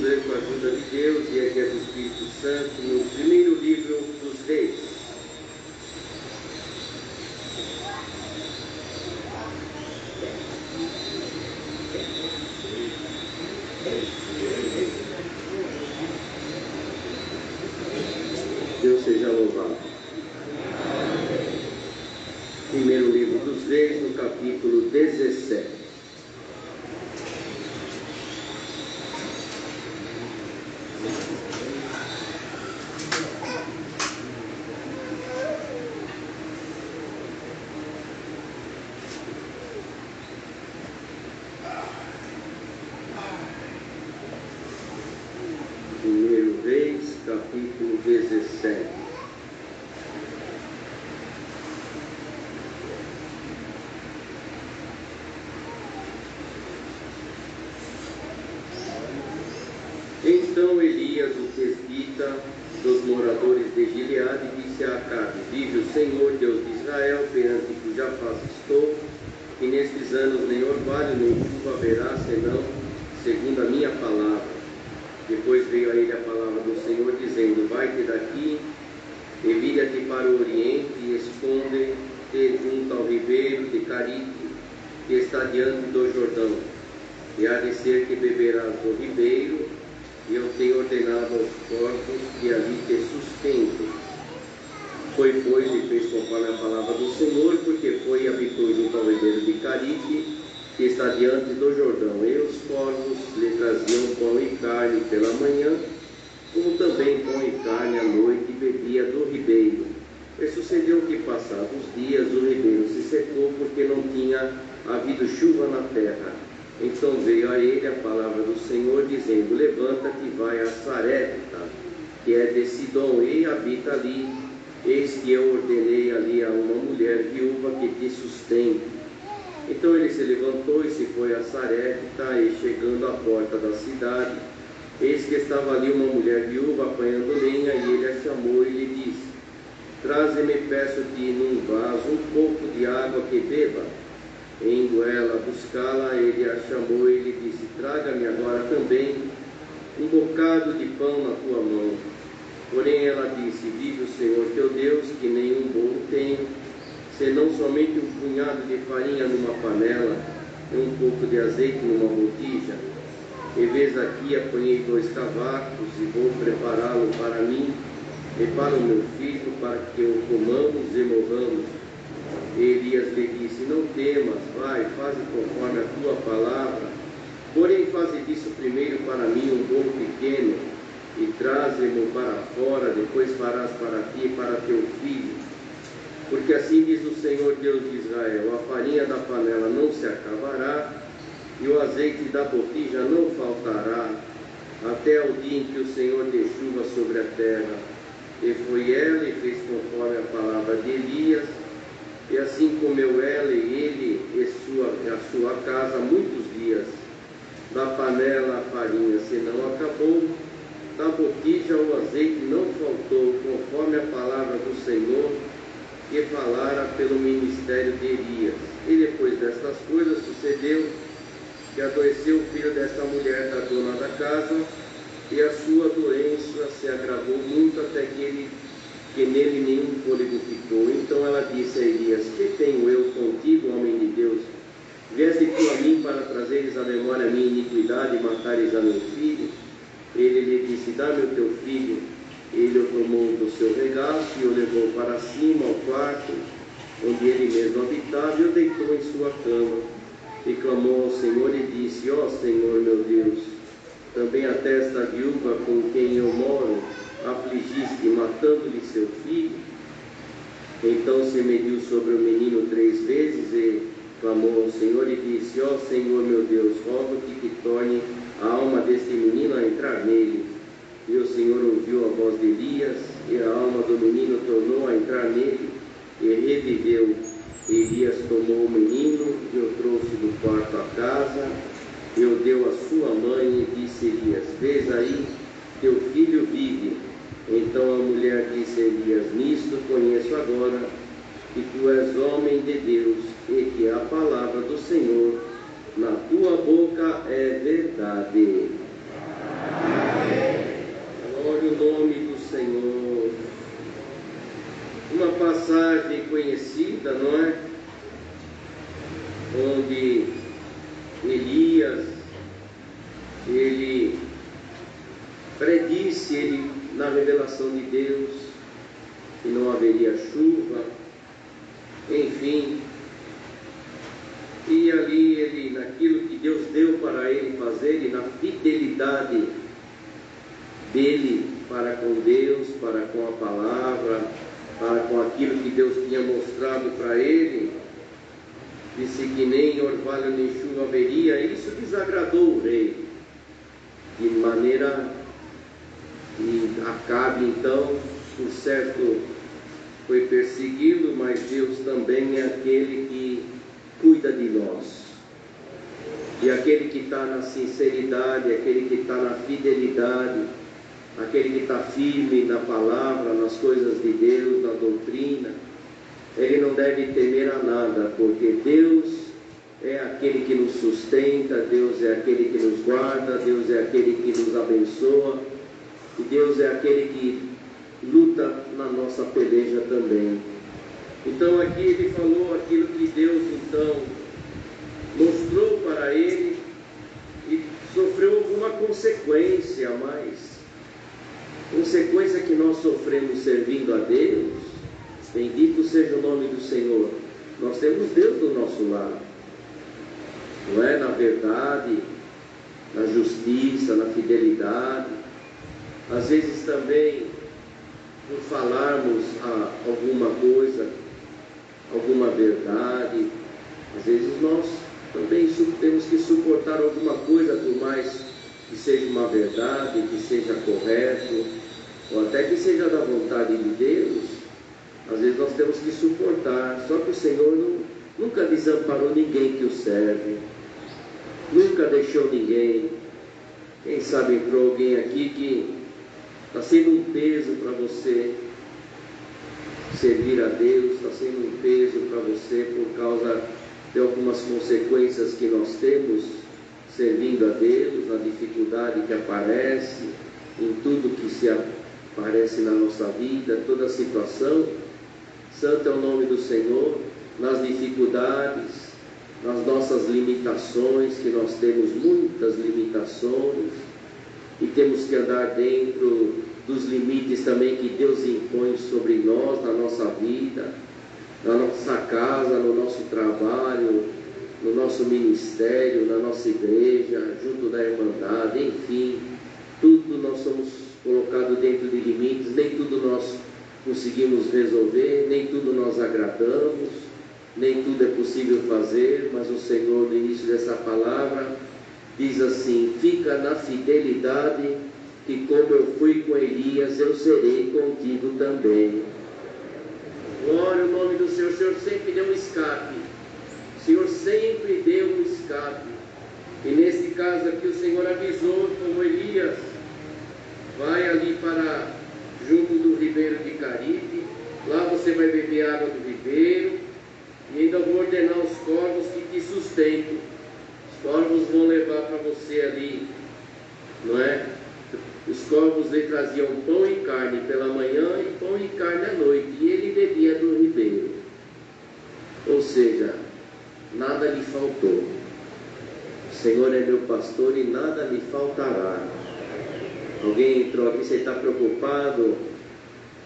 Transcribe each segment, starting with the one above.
vamos ler com a ajuda de Deus e a guia do Espírito Santo no primeiro livro dos Reis. Deus seja louvado. Primeiro livro dos Reis, no capítulo 17. Primeiro Reis, capítulo 17. Então Elias, o tesbita dos moradores de Gileade, disse a Acabe: vive o Senhor, Deus de Israel, perante cuja face estou, que nestes anos nem orvalho nem chuva haverá, senão segundo a minha palavra. Depois veio a ele a palavra do Senhor, dizendo: vai-te daqui, e vira-te para o oriente, e esconde-te junto ao ribeiro de Carite, que está diante do Jordão. E há de ser que beberás do ribeiro, e eu tenho ordenado aos corpos que ali te sustentem. Foi, pois, e fez conforme a palavra do Senhor, porque foi e habitou junto ao ribeiro de Carite, que está diante do Jordão. E os corvos lhe traziam pão e carne pela manhã, como também pão e carne à noite, e bebia do ribeiro. E sucedeu que, passados os dias, o ribeiro se secou, porque não tinha havido chuva na terra. Então veio a ele a palavra do Senhor, dizendo: levanta-te e vai a Sarepta, que é de Sidom, e habita ali. Eis que eu ordenei ali a uma mulher viúva que te sustente. Então ele se levantou e se foi a Sarepta, e chegando à porta da cidade, eis que estava ali uma mulher viúva apanhando lenha, e ele a chamou e lhe disse: traze-me, peço-te, num vaso um pouco de água que beba. Indo ela buscá-la, ele a chamou e lhe disse: traga-me agora também um bocado de pão na tua mão. Porém ela disse: vive o Senhor teu Deus, que nenhum bolo tenho, senão somente um punhado de farinha numa panela e um pouco de azeite numa botija. E vês aqui, apanhei 2 cavacos e vou prepará-lo para mim e para o meu filho, para que o comamos e morramos. E Elias lhe disse: não temas, vai, faze conforme a tua palavra, porém faze disso primeiro para mim um bolo pequeno, e traze-mo para fora, depois farás para ti e para teu filho. Porque assim diz o Senhor Deus de Israel: a farinha da panela não se acabará, e o azeite da botija não faltará, até o dia em que o Senhor dê chuva sobre a terra. E foi ela e fez conforme a palavra de Elias, e assim comeu ela e ele e a sua casa muitos dias. Da panela a farinha se não acabou, da botija o azeite não faltou, conforme a palavra do Senhor que falara pelo ministério de Elias. E depois destas coisas sucedeu que adoeceu o filho desta mulher, da dona da casa, e a sua doença se agravou muito, até que nele nenhum fôlego ficou. Então ela disse a Elias: que tenho eu contigo, homem de Deus? Vieste tu a mim para trazeres à memória a minha iniquidade e matares a meu filho? Ele lhe disse: dá-me o teu filho. Ele o tomou do seu regaço e o levou para cima ao quarto, onde ele mesmo habitava, e o deitou em sua cama. E clamou ao Senhor e disse: ó Senhor meu Deus, também até esta viúva com quem eu moro afligiste, matando-lhe seu filho? Então se mediu sobre o menino 3 vezes e clamou ao Senhor e disse: ó Senhor meu Deus, rogo-te que torne a alma deste menino a entrar nele. E o Senhor ouviu a voz de Elias, e a alma do menino tornou a entrar nele, e reviveu. Elias tomou o menino e o trouxe do quarto à casa, e o deu à sua mãe, e disse Elias: vês aí, teu filho vive. Então a mulher disse a Elias: nisto conheço agora que tu és homem de Deus, e que a palavra do Senhor na tua boca é verdade. passagem conhecida, não é? Onde Elias, ele predisse, na revelação de Deus, que não haveria chuva, enfim. E ali ele, naquilo que Deus deu para ele fazer, e na fidelidade dele para com Deus, para com a palavra, para com aquilo que Deus tinha mostrado para ele, disse que nem orvalho nem chuva haveria. Isso desagradou o rei, de maneira que Acabe, então, por certo, foi perseguido, mas Deus também é aquele que cuida de nós. E aquele que está na sinceridade, aquele que está na fidelidade, aquele que está firme na palavra, nas coisas de Deus, na doutrina, ele não deve temer a nada, porque Deus é aquele que nos sustenta, Deus é aquele que nos guarda, Deus é aquele que nos abençoa, e Deus é aquele que luta na nossa peleja também. Então aqui ele falou aquilo que Deus então mostrou para ele, e sofreu alguma consequência, mas consequência que nós sofremos servindo a Deus, bendito seja o nome do Senhor. Nós temos Deus do nosso lado, não é? Na verdade, na justiça, na fidelidade. Às vezes também, por falarmos alguma coisa, alguma verdade, às vezes nós também temos que suportar alguma coisa, por mais que seja uma verdade, que seja correto, ou até que seja da vontade de Deus. Às vezes nós temos que suportar. Só que o Senhor nunca desamparou ninguém que o serve, nunca deixou ninguém. Quem sabe entrou alguém aqui que está sendo um peso para você servir a Deus, está sendo um peso para você por causa de algumas consequências que nós temos servindo a Deus, na dificuldade que aparece, em tudo que se aparece na nossa vida, toda situação. Santo é o nome do Senhor. Nas dificuldades, nas nossas limitações, que nós temos muitas limitações, e temos que andar dentro dos limites também que Deus impõe sobre nós, na nossa vida, na nossa casa, no nosso trabalho, no nosso ministério, na nossa igreja, junto da irmandade, enfim, tudo nós somos colocados dentro de limites, nem tudo nós conseguimos resolver, nem tudo nós agradamos, nem tudo é possível fazer, mas o Senhor, no início dessa palavra, diz assim: fica na fidelidade, que como eu fui com Elias, eu serei contigo também. Glória ao nome do Senhor. O Senhor sempre deu um escape, o Senhor sempre deu um escape, e nesse caso aqui o Senhor avisou, como Elias, vai ali para junto do ribeiro de Caribe, lá você vai beber água do ribeiro, e ainda vou ordenar os corvos que te sustentem. Os corvos vão levar para você ali, não é? Os corvos lhe traziam pão e carne pela manhã e pão e carne à noite, e ele bebia do ribeiro. Ou seja, nada lhe faltou. O Senhor é meu pastor e nada lhe faltará. Alguém entrou aqui, você está preocupado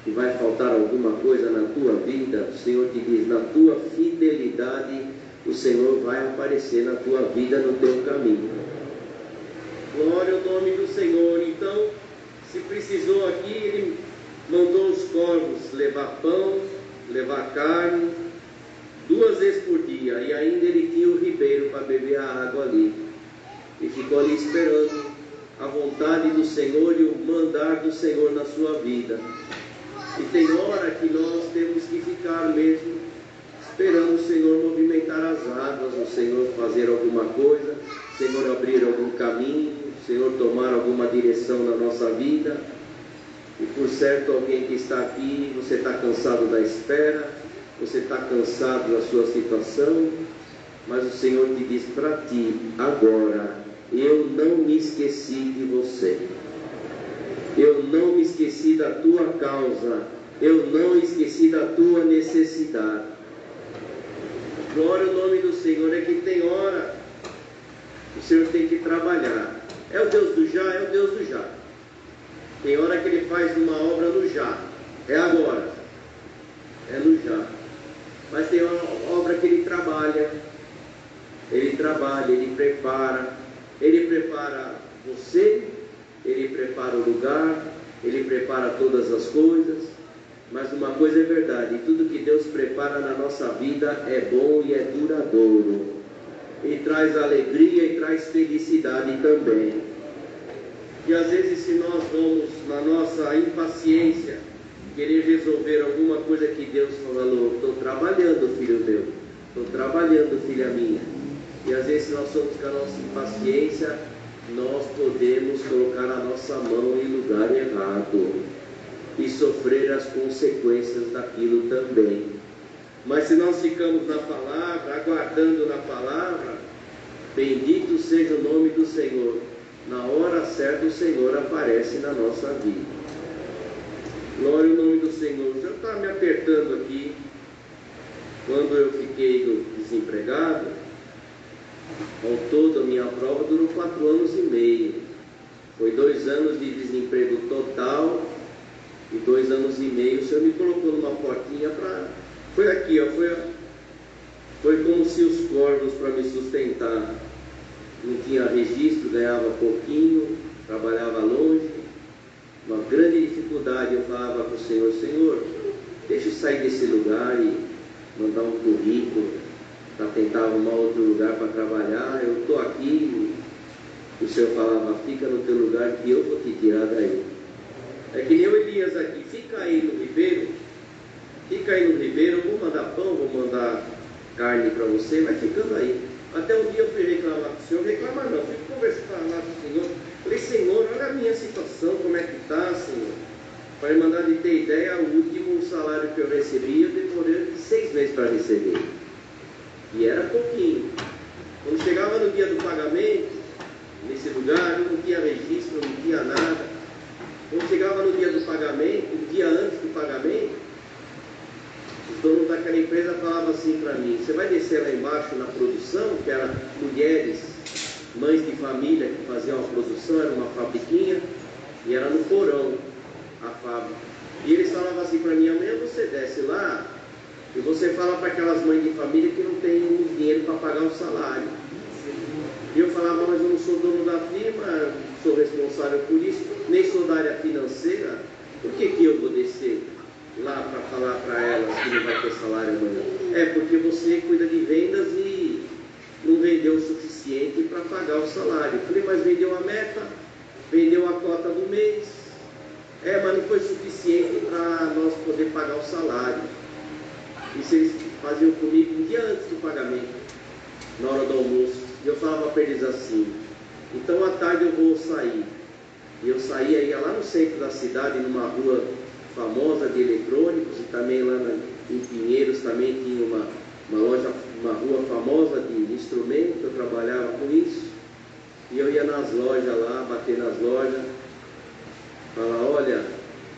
que vai faltar alguma coisa na tua vida? O Senhor te diz: na tua fidelidade, o Senhor vai aparecer na tua vida, no teu caminho. Glória ao nome do Senhor. Então, se precisou aqui, ele mandou os corvos levar pão, levar carne, 2 vezes por dia, e ainda ele tinha o ribeiro para beber a água ali, e ficou ali esperando a vontade do Senhor e o mandar do Senhor na sua vida. E tem hora que nós temos que ficar mesmo esperando o Senhor movimentar as águas, o Senhor fazer alguma coisa, o Senhor abrir algum caminho, o Senhor tomar alguma direção na nossa vida. E por certo, alguém que está aqui, você está cansado da espera, você está cansado da sua situação, mas o Senhor te diz para ti agora: eu não me esqueci de você, eu não me esqueci da tua causa, Eu não esqueci da tua necessidade. Glória ao nome do Senhor. É que tem hora que o Senhor tem que trabalhar. É o Deus do já, é o Deus do já. Tem hora que Ele faz uma obra no já. É agora. É no já. Mas tem uma obra que Ele trabalha. Ele trabalha, Ele prepara. Ele prepara você, Ele prepara o lugar, Ele prepara todas as coisas. Mas uma coisa é verdade: tudo que Deus prepara na nossa vida é bom e é duradouro. E traz alegria e traz felicidade também. E às vezes, se nós vamos na nossa impaciência querer resolver alguma coisa que Deus falou: estou trabalhando, filho meu, estou trabalhando, filha minha. E às vezes, se nós somos com a nossa impaciência, nós podemos colocar a nossa mão em lugar errado e sofrer as consequências daquilo também. Mas se nós ficamos na palavra, aguardando na palavra, bendito seja o nome do Senhor. Na hora certa o Senhor aparece na nossa vida. Glória ao nome do Senhor. O Senhor está me apertando aqui. Quando eu fiquei desempregado, ao todo a minha prova durou 4 anos e meio. Foi 2 anos de desemprego total e 2 anos e meio. O Senhor me colocou numa portinha para... Foi aqui, ó, foi como se os corvos para me sustentar. Não tinha registro, ganhava pouquinho, trabalhava longe. Uma grande dificuldade. Eu falava para o Senhor: Senhor, deixa eu sair desse lugar e mandar um currículo para tentar arrumar outro lugar para trabalhar. Eu estou aqui. O Senhor falava: fica no teu lugar que eu vou te tirar daí. É que nem o Elias aqui: fica aí no ribeiro, eu vou mandar pão, vou mandar carne para você, vai ficando aí. Até um dia eu fui reclamar com o Senhor. Reclama não, fui conversar lá com o Senhor. Falei: Senhor, olha a minha situação, como é que está, Senhor. Para me mandar de ter ideia, o último salário que eu recebi, eu demorei 6 meses para receber. E era pouquinho. Quando chegava no dia do pagamento, nesse lugar, eu não tinha registro, não tinha nada. Quando chegava no dia do pagamento, um dia antes do pagamento, os donos daquela empresa falavam assim para mim: você vai descer lá embaixo na produção, que eram mulheres, mães de família que faziam a produção, era uma fabriquinha, e era no porão a fábrica. E eles falavam assim para mim: amanhã você desce lá e você fala para aquelas mães de família que não tem dinheiro para pagar o salário. E eu falava: mas eu não sou dono da firma, sou responsável por isso, nem sou da área financeira, por que eu vou descer lá para falar para elas que não vai ter salário amanhã? É porque você cuida de vendas e não vendeu o suficiente para pagar o salário. Eu falei: mas vendeu a meta, vendeu a cota do mês. É, mas não foi suficiente para nós poder pagar o salário. Isso eles faziam comigo um dia antes do pagamento, na hora do almoço. E eu falava para eles assim: então à tarde eu vou sair. E eu saía, ia lá no centro da cidade, numa rua famosa de eletrônicos, e também lá em Pinheiros também tinha uma loja, uma rua famosa de instrumentos. Eu trabalhava com isso. E eu ia nas lojas lá, bater nas lojas, falar: olha,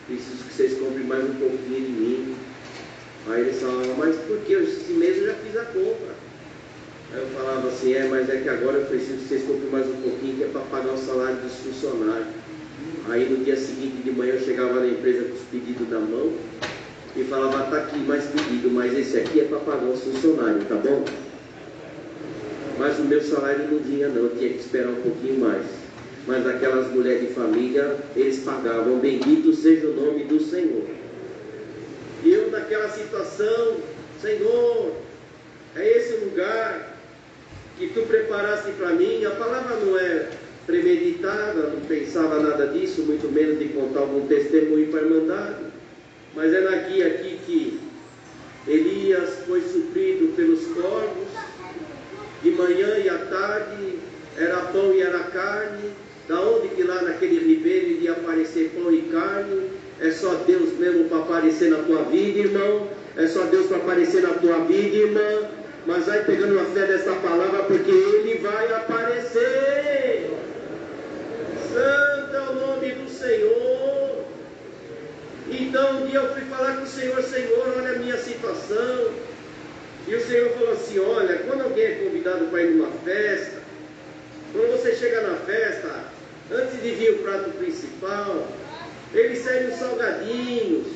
preciso que vocês comprem mais um pouquinho de mim. Aí eles falavam: mas por que? Esse mês eu já fiz a compra. Aí eu falava assim: mas é que agora eu preciso que vocês comprem mais um pouquinho, que é para pagar o salário dos funcionários. Aí no dia seguinte de manhã eu chegava na empresa com os pedidos na mão e falava: tá aqui mais pedido, mas esse aqui é para pagar os funcionários, tá bom? Mas o meu salário não vinha não, eu tinha que esperar um pouquinho mais. Mas aquelas mulheres de família, eles pagavam. Bendito seja o nome do Senhor. E eu naquela situação: Senhor, é esse o lugar que Tu preparaste para mim. A palavra não é premeditada, não pensava nada disso, muito menos de contar algum testemunho para a Irmandade. Mas é aqui que Elias foi suprido pelos corvos, de manhã e à tarde, era pão e era carne. Da onde que lá naquele ribeiro iria aparecer pão e carne? É só Deus mesmo para aparecer na tua vida, irmão. É só Deus para aparecer na tua vida, irmã. Mas vai pegando a fé dessa palavra, porque Ele vai aparecer. Santo é o nome do Senhor. Então um dia eu fui falar com o Senhor: Senhor, olha a minha situação. E o Senhor falou assim: olha, quando alguém é convidado para ir numa festa, quando você chega na festa, antes de vir o prato principal, ele serve os salgadinhos,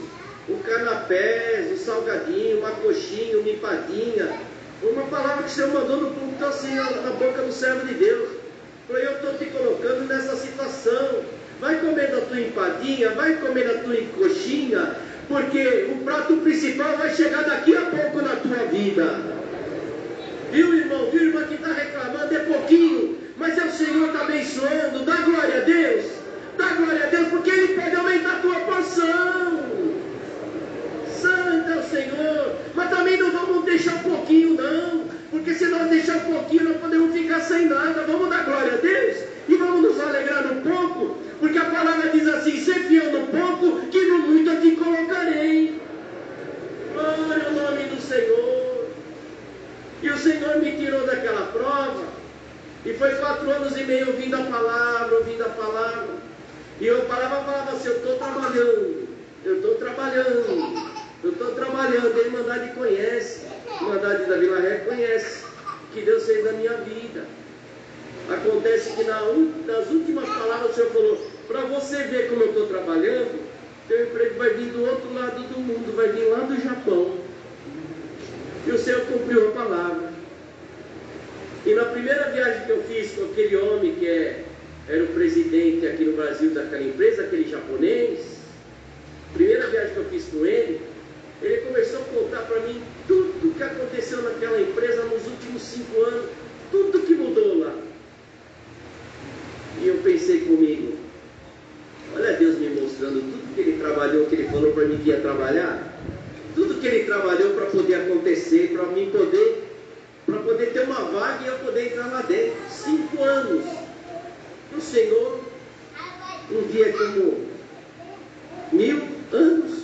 o canapés, o salgadinho, uma coxinha, uma empadinha. Uma palavra que o Senhor mandou no púlpito assim, na boca do servo de Deus. Falei: eu estou te colocando nessa situação. Vai comer da tua empadinha, vai comer da tua coxinha, porque o prato principal vai chegar daqui a pouco na tua vida. Viu, irmão? Viu, irmã, que está reclamando? É pouquinho, mas é o Senhor está abençoando. Dá glória a Deus. Dá glória a Deus, porque Ele pode aumentar a tua porção. Santo é o Senhor. Mas também não vamos deixar um pouquinho, não, porque se nós deixar um pouquinho, nós podemos ficar sem nada. Vamos dar glória a Deus e vamos nos alegrar no pouco, porque a palavra diz assim: ser fiel no pouco, que no muito eu te colocarei. Glória ao nome do Senhor. E o Senhor me tirou daquela prova, e foi 4 anos e meio ouvindo a palavra, e eu falava assim: eu estou trabalhando, a Irmandade conhece, a Irmandade da Vila Ré conhece que Deus fez na minha vida. Acontece que nas últimas palavras o Senhor falou: para você ver como eu estou trabalhando, teu emprego vai vir do outro lado do mundo, vai vir lá do Japão. E o Senhor cumpriu a palavra. E na primeira viagem que eu fiz com aquele homem que era o presidente aqui no Brasil daquela empresa, aquele japonês, primeira viagem que eu fiz com ele começou a contar para mim tudo que aconteceu naquela empresa nos últimos 5 anos, tudo que mudou lá. E eu pensei comigo: olha Deus me mostrando tudo que ele trabalhou, que ele falou para mim que ia trabalhar, tudo que ele trabalhou para poder acontecer, para mim poder ter uma vaga e eu poder entrar lá dentro. 5 anos. O Senhor, um dia como 1000 anos.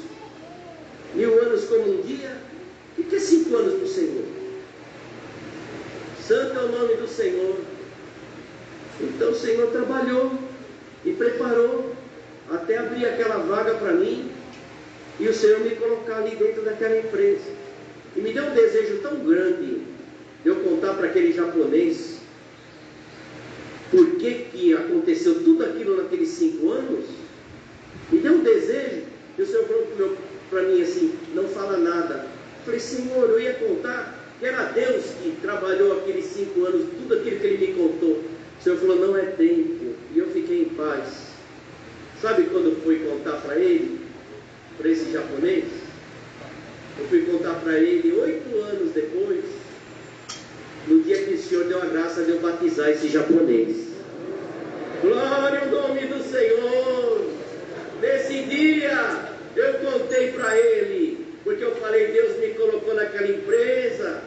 1000 anos como um dia. O que é 5 anos para o Senhor? Santo é o nome do Senhor. Então o Senhor trabalhou e preparou até abrir aquela vaga para mim, e o Senhor me colocar ali dentro daquela empresa. E me deu um desejo tão grande de eu contar para aquele japonês por que aconteceu tudo aquilo naqueles 5 anos. Me deu um desejo, e o Senhor falou para mim assim: não fala nada. Eu falei: Senhor, eu ia contar que era Deus que trabalhou aqueles 5 anos, tudo aquilo que Ele me contou. O Senhor falou: não é tempo. E eu fiquei em paz. Sabe quando eu fui contar para ele, para esse japonês? Eu fui contar para ele 8 anos depois, no dia que o Senhor deu a graça de eu batizar esse japonês. Glória ao nome do Senhor. Nesse dia eu contei para ele, porque eu falei: Deus me colocou naquela empresa,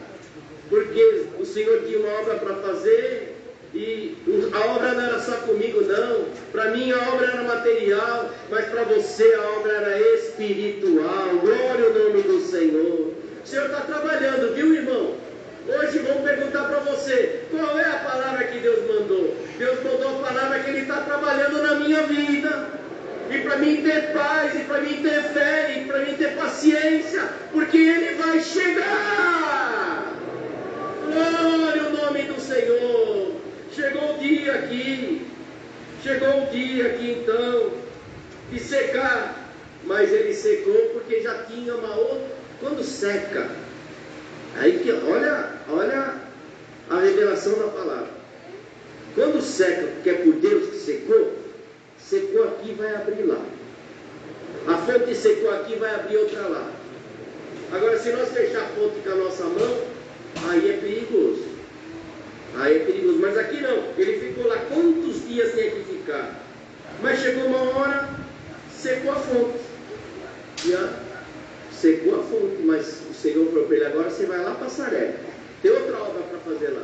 porque o Senhor tinha uma obra para fazer. E a obra não era só comigo, não. Para mim a obra era material, mas para você a obra era espiritual. Glória ao nome do Senhor. O Senhor está trabalhando, viu, irmão? Hoje vamos perguntar para você: qual é a palavra que Deus mandou? Deus mandou a palavra que Ele está trabalhando na minha vida. E para mim ter paz, e para mim ter fé, e para mim ter paciência, porque Ele vai chegar. Glória ao nome do Senhor. Chegou o dia aqui então, de secar, mas ele secou porque já tinha uma outra. Quando seca, aí que olha a revelação da palavra. Quando seca, porque é por Deus que secou aqui, vai abrir lá. A fonte secou aqui, vai abrir outra lá. Agora, se nós fechar a fonte com a nossa mão, aí é perigoso. Mas aqui não. Ele ficou lá quantos dias tinha que ficar. Mas chegou uma hora, secou a fonte. Já secou a fonte. Mas o Senhor falou para ele: agora você vai lá para Saré. Tem outra obra para fazer lá.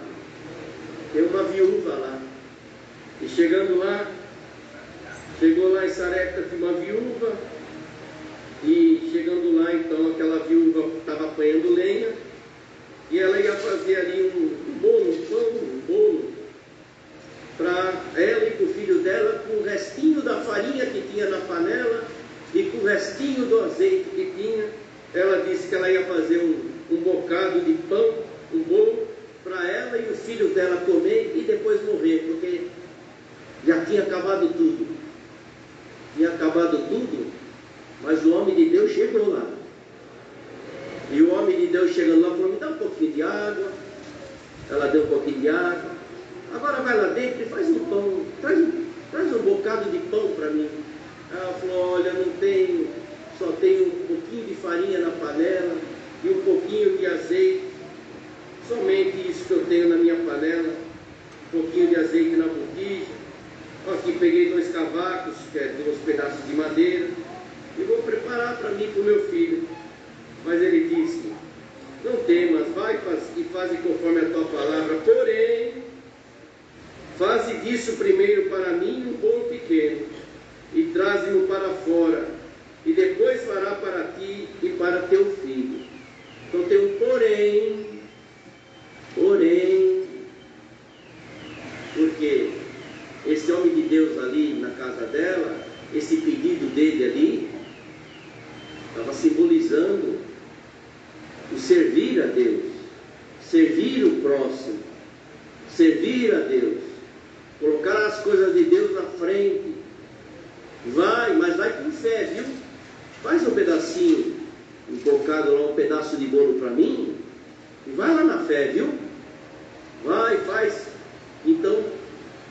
Tem uma viúva lá. E chegou lá em Sarepta, tinha uma viúva. E chegando lá, então, aquela viúva estava apanhando lenha. E ela ia fazer ali um bolo, para ela e para o filho dela, com o restinho da farinha que tinha na panela, e com o restinho pedacinho do azeite que tinha, ela disse que ela ia fazer um bocado de pão, um bolo, para ela e o filho dela comer e depois morrer, porque já tinha acabado tudo. Tinha acabado tudo, mas o homem de Deus chegou lá. E o homem de Deus chegando lá falou: me dá um pouquinho de água. Ela deu um pouquinho de água. Agora vai lá dentro e faz um pão, traz um bocado de pão para mim. Ela falou: olha, não tenho, só tenho um pouquinho de farinha na panela e um pouquinho de azeite. Somente isso que eu tenho na minha panela, um pouquinho de azeite na botija. Aqui peguei 2 cavacos, que é 2 pedaços de madeira, e vou preparar para mim e para o meu filho. Mas ele disse: não temas, vai e faze conforme a tua palavra, porém, faze disso primeiro para mim um bolo pequeno, e traze-o para fora, e depois fará para ti e para teu filho. Então tem um porém, porque esse homem de Deus ali na casa dela, esse pedido dele ali, estava simbolizando o servir a Deus, servir o próximo, servir a Deus, colocar as coisas de Deus na frente. Vai, mas vai com fé, viu? Faz um pedacinho, um bocado lá, um pedaço de bolo para mim, e vai lá na fé, viu? Vai, faz. Então,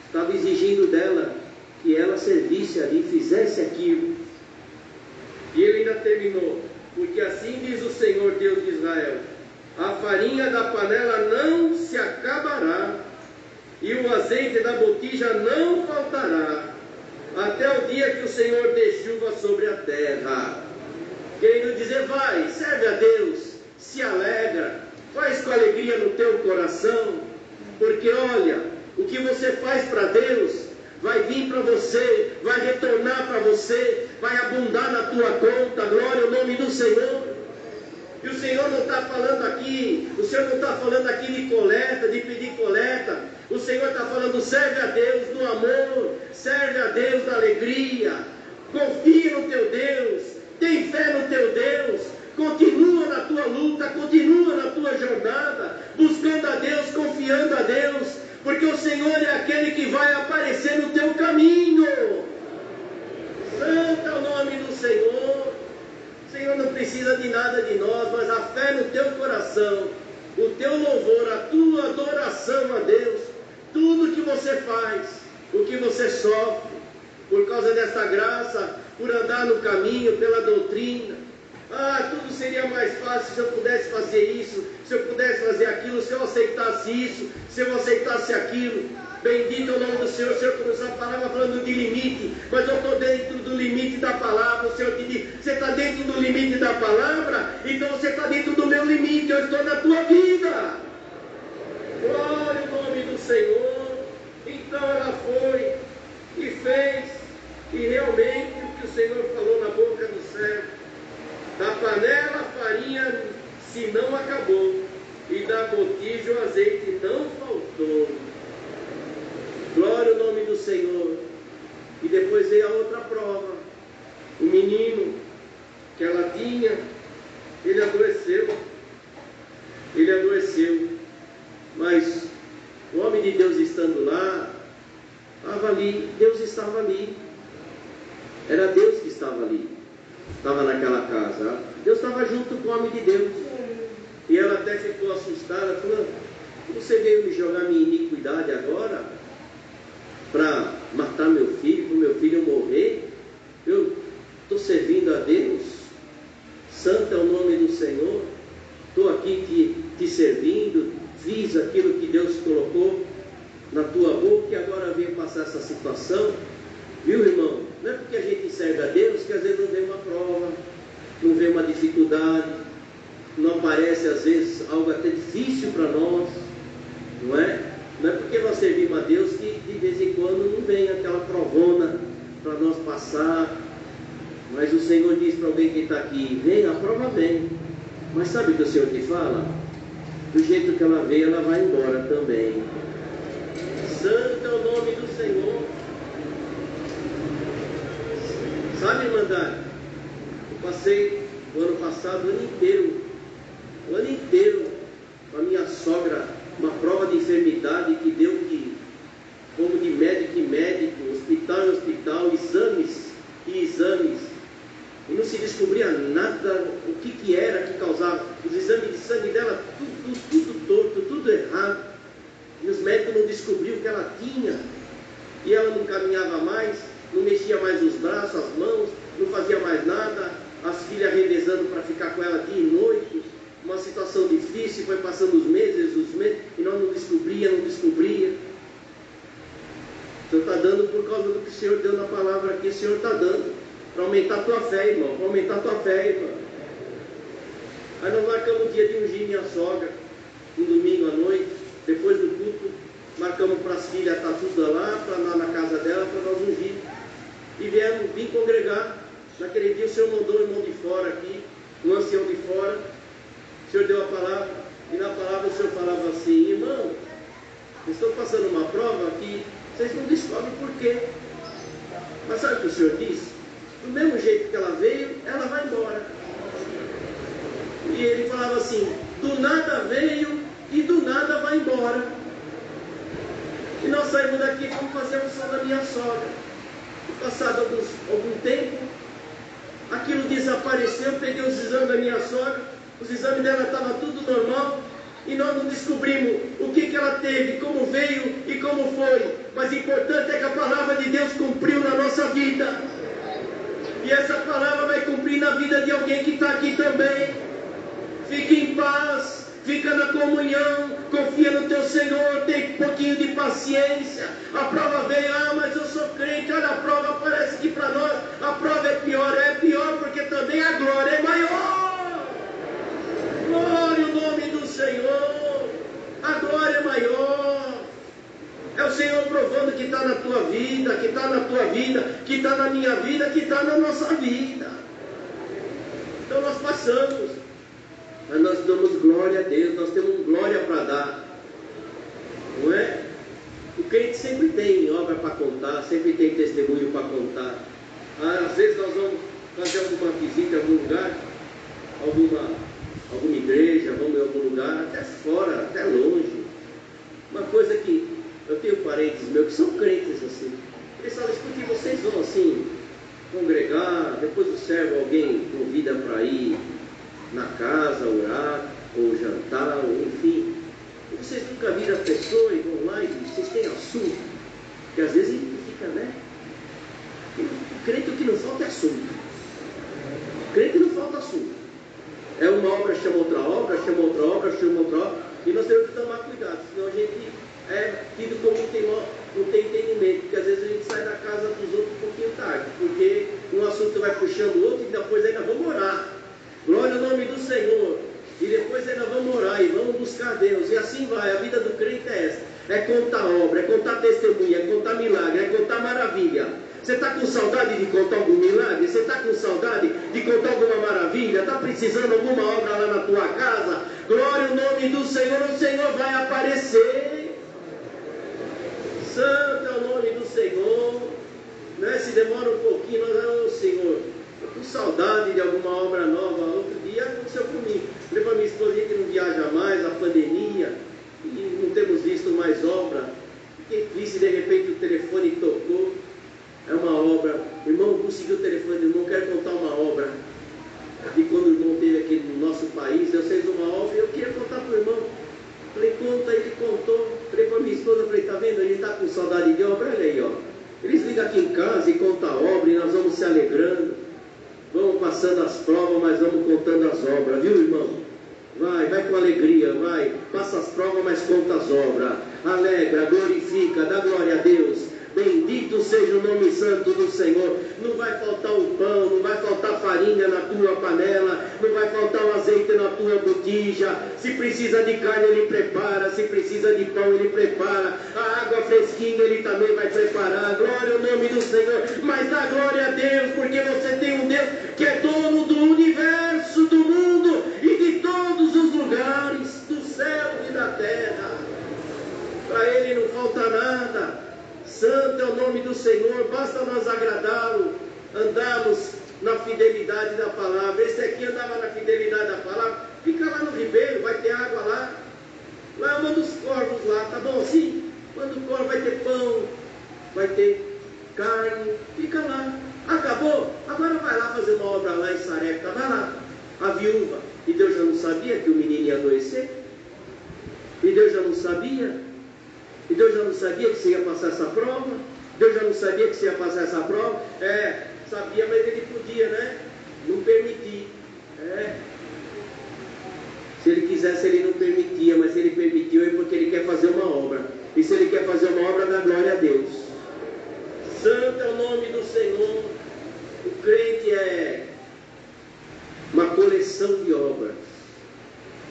estava exigindo dela que ela servisse ali, fizesse aquilo. E ele ainda terminou: porque assim diz o Senhor Deus de Israel: a farinha da panela não se acabará, e o azeite da botija não faltará, até o dia que o Senhor dê chuva sobre a terra. Querendo dizer, vai, serve a Deus, se alegra, faz com alegria no teu coração, porque olha, o que você faz para Deus vai vir para você, vai retornar para você, vai abundar na tua conta. Glória ao nome do Senhor. E o Senhor não está falando aqui, o Senhor não está falando aqui de coleta, de pedir coleta. O Senhor está falando: serve a Deus no amor, serve a Deus na alegria, confia no teu Deus, tem fé no teu Deus, continua na tua luta, continua na tua jornada, buscando a Deus, confiando a Deus, porque o Senhor é aquele que vai aparecer no teu caminho. Santo é o nome do Senhor. O Senhor não precisa de nada de nós, mas a fé no teu coração, o teu louvor, a tua adoração a Deus, tudo que você faz, o que você sofre, por causa dessa graça, por andar no caminho, pela doutrina. Tudo seria mais fácil se eu pudesse fazer isso, se eu pudesse fazer aquilo, se eu aceitasse isso, se eu aceitasse aquilo. Bendito é o nome do Senhor. O Senhor começou a palavra falando de limite, mas eu estou dentro do limite da palavra. O Senhor te diz: você está dentro do limite da palavra, então você está dentro do meu limite, eu estou na tua vida. Glória ao nome do Senhor. Então ela foi e fez, e realmente o que o Senhor falou na boca do servo: da panela a farinha se não acabou, e da botija o azeite não faltou. Glória ao nome do Senhor. E depois veio a outra prova. O menino que ela tinha, ele adoeceu. Mas o homem de Deus estando lá, estava ali, Deus estava ali. Era Deus que estava ali, estava naquela casa. Deus estava junto com o homem de Deus. E ela até ficou assustada, falando: você veio me jogar minha iniquidade agora, para matar meu filho, para o meu filho morrer? Eu estou servindo a Deus, santo é o nome do Senhor, estou aqui te servindo, fiz aquilo que Deus colocou na tua boca e agora venho passar essa situação. Viu, irmão? Não é porque a gente serve a Deus que às vezes não vem uma prova, não vem uma dificuldade, não aparece às vezes algo até difícil para nós, não é? Não é porque nós servimos a Deus que de vez em quando não vem aquela provona para nós passar. Mas o Senhor diz para alguém que está aqui: vem, a prova vem. Mas sabe o que o Senhor te fala? Do jeito que ela veio, ela vai embora também. Santo é o nome do Senhor. Sabe, irmandade? O Passei o ano passado, o ano inteiro, com a minha sogra, uma prova de enfermidade que deu que, como de médico em médico, hospital em hospital, exames e exames, e não se descobria nada, o que era que causava. Os exames de sangue dela, tudo torto, tudo errado, e os médicos não descobriam o que ela tinha, e ela não caminhava mais, não mexia mais os braços, as mãos, não fazia mais nada, as filhas revezando para ficar com ela dia e noite, uma situação difícil, foi passando os meses, e nós não descobria. O Senhor está dando por causa do que o Senhor deu na palavra aqui, o Senhor está dando, para aumentar a tua fé, irmão, para aumentar a tua fé, irmão. Aí nós marcamos o dia de ungir minha sogra, um domingo à noite, depois do culto, marcamos para as filhas estar tudo lá, na casa dela, para nós ungir. E vim congregar. Naquele dia o Senhor mandou um irmão de fora aqui, um ancião de fora. O Senhor deu a palavra, e na palavra o Senhor falava assim: irmão, eu estou passando uma prova que vocês não descobrem por quê. Mas sabe o que o Senhor disse? Do mesmo jeito que ela veio, ela vai embora. E ele falava assim: do nada veio e do nada vai embora. E nós saímos daqui e fomos fazer a missão da minha sogra. Passado algum tempo, aquilo desapareceu. Peguei os exames da minha sogra, os exames dela estavam tudo normal, e nós não descobrimos o que ela teve, como veio e como foi. Mas o importante é que a palavra de Deus cumpriu na nossa vida, e essa palavra vai cumprir na vida de alguém que está aqui também. Fique em paz, fica na comunhão, confia no teu Senhor, tem um pouquinho de paciência. A prova veio, mas eu sou crente, olha a prova, parece que para nós a prova é pior porque também a glória é maior. Glória ao nome do Senhor, a glória é maior. É o Senhor provando que está na tua vida, que está na tua vida, que está na minha vida, que está na nossa vida. Então nós passamos, mas nós damos glória a Deus, nós temos glória para dar, não é? O crente sempre tem obra para contar, sempre tem testemunho para contar. Às vezes nós vamos fazer alguma visita em algum lugar, alguma igreja, vamos em algum lugar, até fora, até longe. Uma coisa que eu tenho parentes meus que são crentes assim, eles falam: escute, vocês vão assim congregar, depois do servo alguém convida para ir na casa, orar, ou jantar, ou enfim. E vocês nunca viram a pessoa e vão lá e vocês têm assunto? Porque às vezes a gente fica, né? O crente, o que não falta é assunto. O crente não falta assunto. É uma obra, chama outra obra, chama outra obra, chama outra obra. E nós temos que tomar cuidado, senão a gente é tido como não tem entendimento. Porque às vezes a gente sai da casa dos outros um pouquinho tarde, porque um assunto vai puxando o outro e depois ainda vamos orar. Glória ao nome do Senhor. E depois ainda vamos orar e vamos buscar Deus. E assim vai. A vida do crente é essa: é contar obra, é contar testemunha, é contar milagre, é contar maravilha. Você está com saudade de contar algum milagre? Você está com saudade de contar alguma maravilha? Está precisando de alguma obra lá na tua casa? Glória ao nome do Senhor. O Senhor vai aparecer. Santo é o nome do Senhor. Não é? Se demora um pouquinho, nós vamos: Senhor, estou com saudade de alguma obra nova. Outro dia aconteceu comigo. Falei para minha esposa que não viaja mais, a pandemia, e não temos visto mais obra. Fiquei triste, de repente o telefone tocou. É uma obra. O irmão conseguiu o telefone do irmão, quero contar uma obra. E quando o irmão esteve aqui no nosso país, Deus fez uma obra e eu queria contar para o irmão. Falei: conta, ele contou. Falei para minha esposa, falei: está vendo? Ele está com saudade de obra, olha aí, ó. Eles ligam aqui em casa e contam a obra e nós vamos se alegrando. Vamos passando as provas, mas vamos contando as obras, viu, irmão? Vai com alegria, vai. Passa as provas, mas conta as obras. Alegra, glorifica, dá glória a Deus. Bendito seja o nome santo do Senhor. Não vai faltar o pão, não vai faltar farinha na tua panela, não vai faltar o azeite na tua botija. Se precisa de carne, Ele prepara. Se precisa de pão, Ele prepara. A água fresquinha, Ele também vai preparar. Glória ao nome do Senhor. Mas dá glória a Deus, porque você tem um Deus que é dono do universo, do mundo e de todos os lugares, do céu e da terra. Para Ele não falta nada. Santo é o nome do Senhor. Basta nós agradá-lo, andarmos na fidelidade da palavra. que andava na fidelidade da palavra, fica lá no ribeiro, vai ter água lá. Lá manda os corvos lá, tá bom assim? Quando o corvo vai ter pão, vai ter carne, fica lá. Acabou? Agora vai lá fazer uma obra lá em Sarepta, vai lá. A viúva. E Deus já não sabia que o menino ia adoecer? E Deus já não sabia? E Deus já não sabia que você ia passar essa prova? Deus já não sabia que você ia passar essa prova? Sabia, mas ele podia, né? Não permitir. Se ele quisesse, ele não permitia, mas se ele permitiu é porque ele quer fazer uma obra. E se ele quer fazer uma obra, dá glória a Deus. Santo é o nome do Senhor. O crente é uma coleção de obras.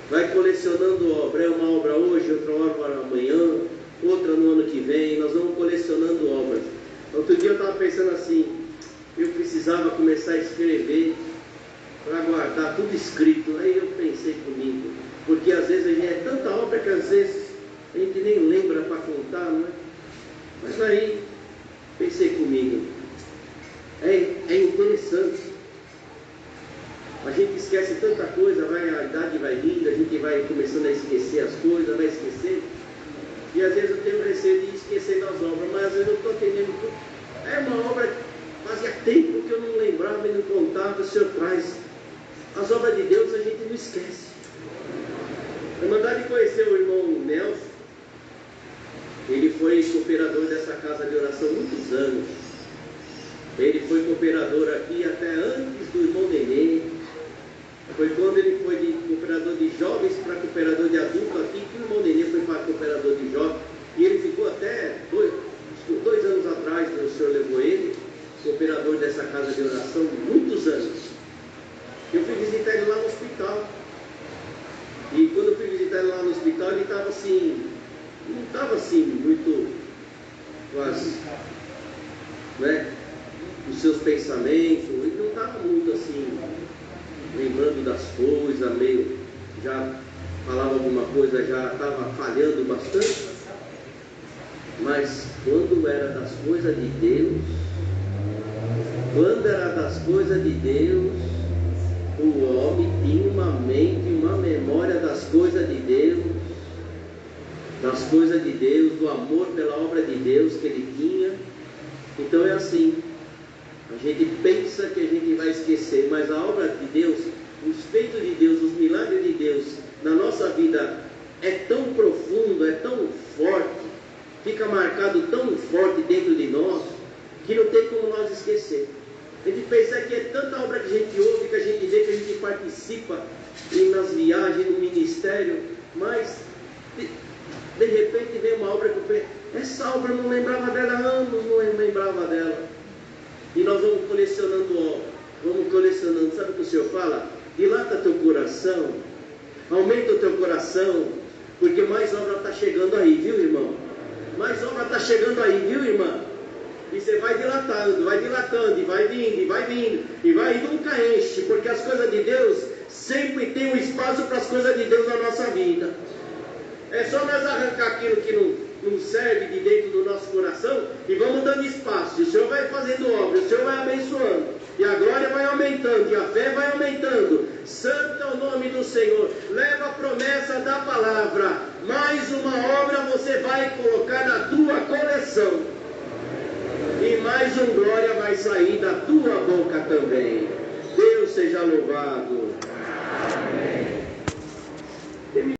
Vai colecionando obra. É uma obra hoje, outra obra amanhã, outra no ano que vem. Nós vamos colecionando obras. Outro dia eu estava pensando assim, eu precisava começar a escrever para guardar tudo escrito. Aí eu pensei comigo, porque às vezes a gente é tanta obra que às vezes a gente nem lembra para contar, não é? Mas aí pensei comigo, é interessante. A gente esquece tanta coisa, a idade vai vindo, a gente vai começando a esquecer as coisas, vai esquecer. E às vezes eu tenho receio de esquecer das obras, mas às vezes eu estou entendendo tudo. É uma obra que fazia tempo que eu não lembrava e não contava, o Senhor traz. As obras de Deus a gente não esquece. Eu mandar de conhecer o irmão Nelson. Ele foi cooperador dessa casa de oração há muitos anos. Ele foi cooperador aqui até antes do irmão Nenê. Foi quando ele foi de cooperador de jovens para cooperador de adulto aqui, que o irmão Nenê foi para cooperador de jovens. E ele ficou até 2 anos atrás, o Senhor levou ele, cooperador dessa casa de oração, muitos anos. Eu fui visitar ele lá no hospital. E quando eu fui visitar ele lá no hospital, ele estava assim, não estava assim muito quase, né, os seus pensamentos, ele não estava muito assim, lembrando das coisas, meio, já falava alguma coisa, já estava falhando bastante. Mas quando era das coisas de Deus, o homem tinha uma mente, uma memória das coisas de Deus, do amor pela obra de Deus que ele tinha. Então é assim, a gente pensa que a gente vai esquecer, mas a obra de Deus, os feitos de Deus, os milagres de Deus na nossa vida é tão profundo, é tão forte, fica marcado tão forte dentro de nós, que não tem como nós esquecer. A gente pensa que é tanta obra que a gente ouve, que a gente vê, que a gente participa nas viagens, no ministério, mas de repente vem uma obra que eu falei, essa obra eu não lembrava dela há anos, não lembrava dela. E nós vamos colecionando obra, sabe o que o Senhor fala? Dilata teu coração, aumenta o teu coração, porque mais obra está chegando aí, viu, irmão? Mais obra está chegando aí, viu, irmã? E você vai dilatando, e vai vindo, e vai indo, nunca enche, porque as coisas de Deus sempre tem um espaço para as coisas de Deus na nossa vida. É só nós arrancar aquilo que não serve de dentro do nosso coração e vamos dando espaço. E o Senhor vai fazendo obra, o Senhor vai abençoando, e a glória vai aumentando, e a fé vai aumentando. Santo é o nome do Senhor. Leva a promessa da palavra. Mais uma obra você vai colocar na tua coleção. E mais um glória vai sair da tua boca também. Deus seja louvado.